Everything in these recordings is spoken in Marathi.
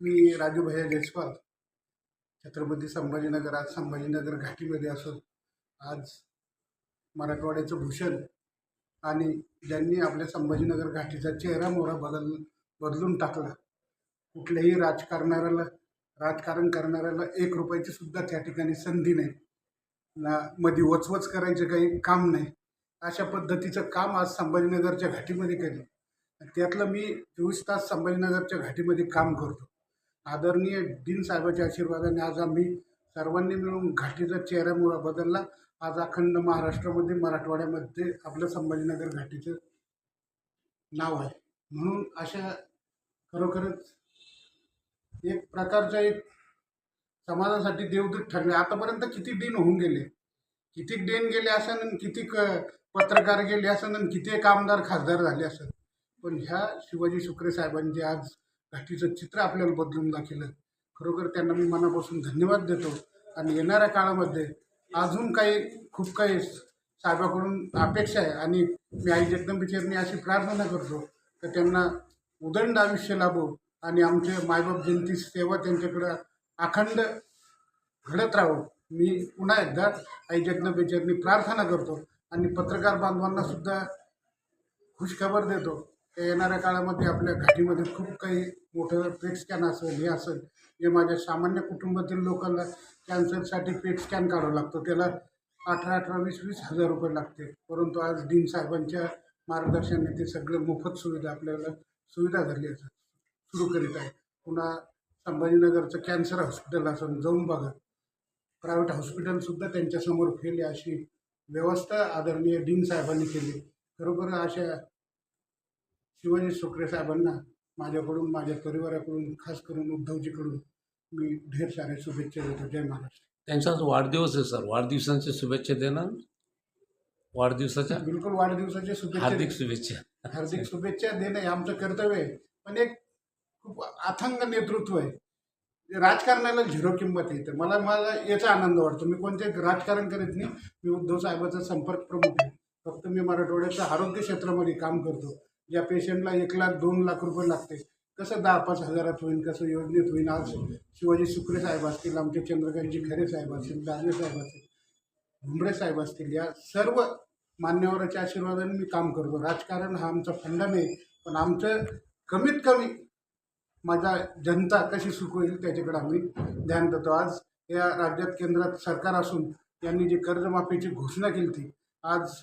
मी राजू भैया जयस्वाल, छत्रपती संभाजीनगर. आज संभाजीनगर घाटीमध्ये असून आज मराठवाड्याचं भूषण आणि ज्यांनी आपल्या संभाजीनगर घाटीचा चेहरा मोहरा बदलून टाकला. कुठल्याही राजकारण करणाऱ्याला 1 रुपयाची सुद्धा त्या ठिकाणी संधी नाही ना, मध्ये वचवच करायचं काही काम नाही. अशा पद्धतीचं काम आज संभाजीनगरच्या घाटीमध्ये केलं. त्यातलं मी 24 तास संभाजीनगरच्या घाटीमध्ये काम करतो. आदरणीय डीन साहेबांच्या आशीर्वादाने आज आम्ही सर्वांनी मिळून घाटीचा चेहरा मोहरा बदलला. आज अखंड महाराष्ट्रामध्ये मराठवाड्यामध्ये आपलं संभाजीनगर घाटीचं नाव आहे. म्हणून अशा खरोखरच एक प्रकारच्या एक समाजासाठी देवदूत ठरले. आतापर्यंत किती दिन होऊन गेले, किती दिन गेले असन, किती पत्रकार गेले असन, किती आमदार खासदार झाले असन, पण ह्या शिवाजी शुक्रे साहेबांचे आज घाटीचं चित्र आपल्याला बदलून दाखवलं. खरोखर त्यांना मी मनापासून धन्यवाद देतो. आणि येणाऱ्या काळामध्ये अजून खूप काही साहेबाकडून अपेक्षा आहे. आणि मी आई जगदंबेचरणी अशी प्रार्थना करतो की त्यांना उदंड आयुष्य लाभो आणि आमचे मायबाप जयंती सेवा त्यांच्याकडं अखंड घडत राहो. मी पुन्हा एकदा आई जगदंबेचरणी प्रार्थना करतो आणि पत्रकार बांधवांना सुद्धा खुशखबर देतो की येणाऱ्या काळामध्ये आपल्या घाटीमध्ये खूप काही मोठं पेट स्कॅन असेल, हे असेल, जे माझ्या सामान्य कुटुंबातील लोकांना कॅन्सरसाठी पेट स्कॅन काढावं लागतो, त्याला 18,18, 20,20 हजार रुपये लागते. परंतु आज डीन साहेबांच्या मार्गदर्शनाने ते सगळं मोफत सुविधा आपल्याला सुविधा झाली आहे, सुरू करीत आहे. पुन्हा संभाजीनगरचं कॅन्सर हॉस्पिटल असेल, जाऊन बघा. प्रायव्हेट हॉस्पिटलसुद्धा त्यांच्यासमोर फेल आहे, अशी व्यवस्था आदरणीय डीन साहेबांनी केली. खरोखर अशा शिवाजी शुक्रे साहेबांना माझ्याकडून, माझ्या परिवाराकडून, खास करून उद्धवजीकडून मी ढेर साऱ्या शुभेच्छा देतो. जय महाराष्ट्र. त्यांचा वाढदिवस आहे सर, वाढदिवसांच्या शुभेच्छा देणार. वाढदिवसाच्या बिलकुल वाढदिवसाच्या शुभेच्छा, हार्दिक शुभेच्छा. हार्दिक शुभेच्छा देणं हे आमचं कर्तव्य आहे. पण एक खूप अथांग नेतृत्व आहे. राजकारणाला झिरो किंमत येते. मला याचा आनंद वाटतो. मी कोणते राजकारण करीत नाही. मी उद्धव साहेबांचा संपर्क प्रमुख आहे. फक्त मी मराठवाड्याच्या आरोग्य क्षेत्रामध्ये काम करतो. ज्या पेशंटला 1 लाख 2 लाख रुपये लागते, कसं 10-5 हजारात होईल, कसं योजनेत होईल. आज शिवाजी शुक्रे साहेब असतील, आमचे चंद्रकांतजी खरे साहेब असतील, दानवे साहेब असतील, भुमरे साहेब असतील, या सर्व मान्यवराच्या आशीर्वादाने मी काम करतो. राजकारण हा आमचा फंडा नाही, पण आमचं कमीत कमी माझा जनता कशी सुख होईल त्याच्याकडे आम्ही ध्यान देतो. आज या राज्यात केंद्रात सरकार असून यांनी जी कर्जमाफीची घोषणा केली ती, आज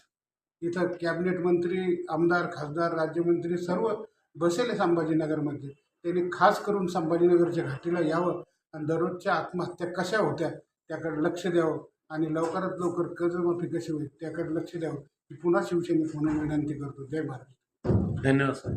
इथं कॅबिनेट मंत्री, आमदार, खासदार, राज्यमंत्री सर्व बसेले संभाजीनगरमध्ये. त्यांनी खास करून संभाजीनगरच्या घाटीला यावं आणि दररोजच्या आत्महत्या कशा होत्या त्याकडे लक्ष द्यावं आणि लवकरात लवकर कर्जमाफी कशी होईल त्याकडे लक्ष द्यावं. ही पुन्हा शिवसेनेत म्हणून विनंती करतो. जय महाराष्ट्र. धन्यवाद सर.